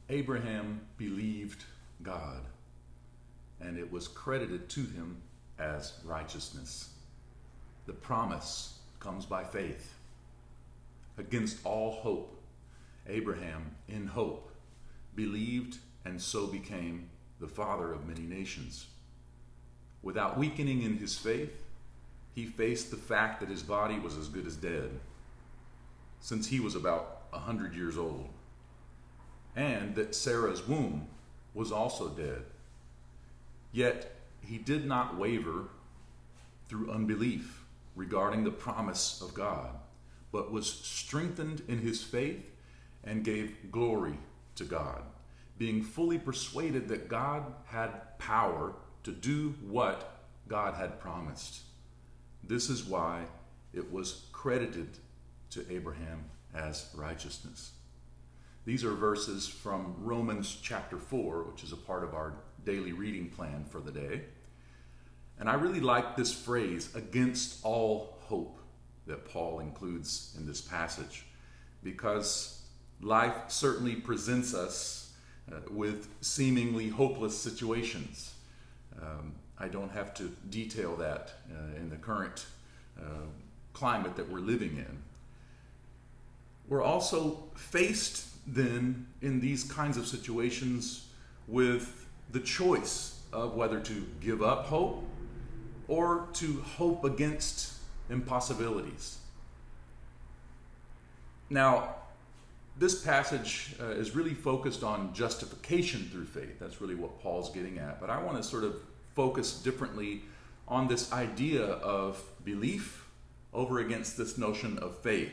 Abraham believed God, and it was credited to him as righteousness. The promise comes by faith. Against all hope, Abraham, in hope, believed and so became the father of many nations. Without weakening in his faith, he faced the fact that his body was as good as dead, since he was about 100 years old, and that Sarah's womb was also dead. Yet he did not waver through unbelief regarding the promise of God, but was strengthened in his faith and gave glory to God, being fully persuaded that God had power to do what God had promised. This is why it was credited to Abraham as righteousness. These are verses from Romans chapter 4, which is a part of our daily reading plan for the day. And I really like this phrase, against all hope, that Paul includes in this passage, because life certainly presents us with seemingly hopeless situations. I don't have to detail that in the current climate that we're living in. We're also faced then in these kinds of situations with the choice of whether to give up hope or to hope against impossibilities. Now, this passage is really focused on justification through faith. That's really what Paul's getting at. But I want to sort of focus differently on this idea of belief over against this notion of faith,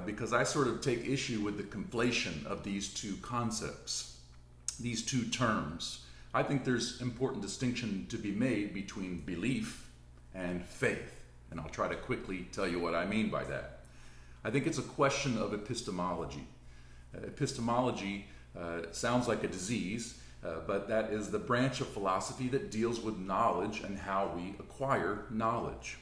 because I sort of take issue with the conflation of these two concepts, these two terms. I think there's important distinction to be made between belief and faith, and I'll try to quickly tell you what I mean by that. I think it's a question of epistemology. Epistemology sounds like a disease, but that is the branch of philosophy that deals with knowledge and how we acquire knowledge.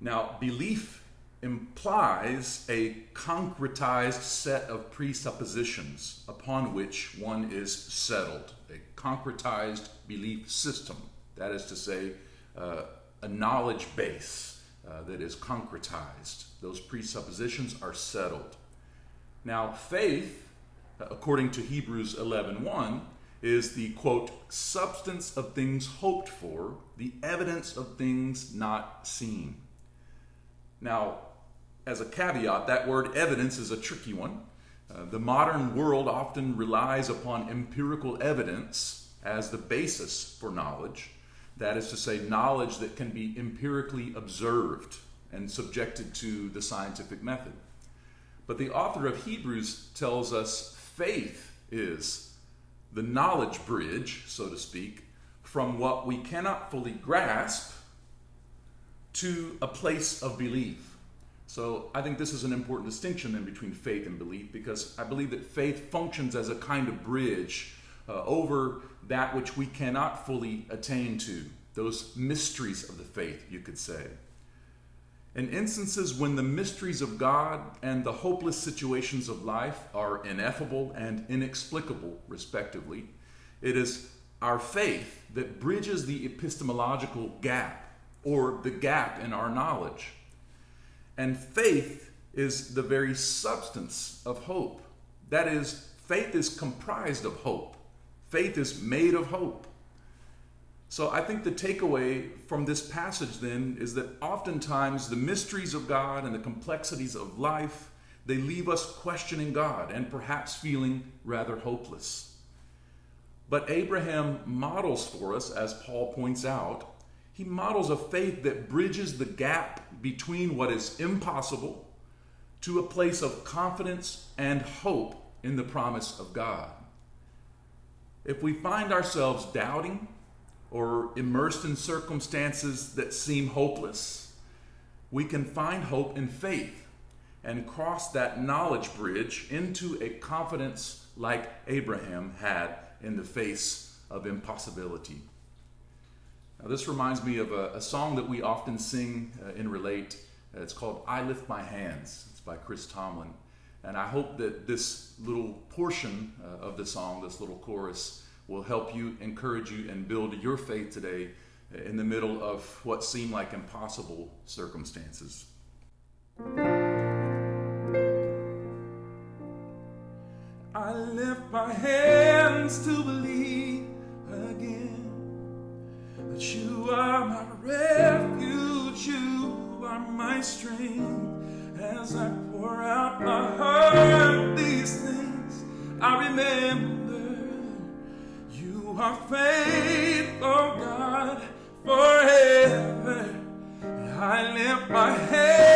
Now, belief implies a concretized set of presuppositions upon which one is settled, a concretized belief system. That is to say, a knowledge base that is concretized. Those presuppositions are settled. Now, faith, according to Hebrews 11:1, is the, quote, substance of things hoped for, the evidence of things not seen. Now, as a caveat, that word evidence is a tricky one. The modern world often relies upon empirical evidence as the basis for knowledge. That is to say, knowledge that can be empirically observed and subjected to the scientific method. But the author of Hebrews tells us faith is the knowledge bridge, so to speak, from what we cannot fully grasp to a place of belief. So I think this is an important distinction then between faith and belief, because I believe that faith functions as a kind of bridge over that which we cannot fully attain to, those mysteries of the faith, you could say. In instances when the mysteries of God and the hopeless situations of life are ineffable and inexplicable, respectively, it is our faith that bridges the epistemological gap, or the gap in our knowledge. And faith is the very substance of hope. That is, faith is comprised of hope. Faith is made of hope. So I think the takeaway from this passage then is that oftentimes the mysteries of God and the complexities of life, they leave us questioning God and perhaps feeling rather hopeless. But Abraham models for us, as Paul points out, he models a faith that bridges the gap between what is impossible to a place of confidence and hope in the promise of God. If we find ourselves doubting or immersed in circumstances that seem hopeless, we can find hope in faith and cross that knowledge bridge into a confidence like Abraham had in the face of impossibility. Now, this reminds me of a song that we often sing in Relate. It's called I Lift My Hands. It's by Chris Tomlin. And I hope that this little portion of the song, this little chorus, will help you, encourage you, and build your faith today in the middle of what seem like impossible circumstances. I lift my hands to believe again that you are my refuge, you are my strength. As I pour out my heart, these things I remember. You are faithful, God, forever. I lift my hands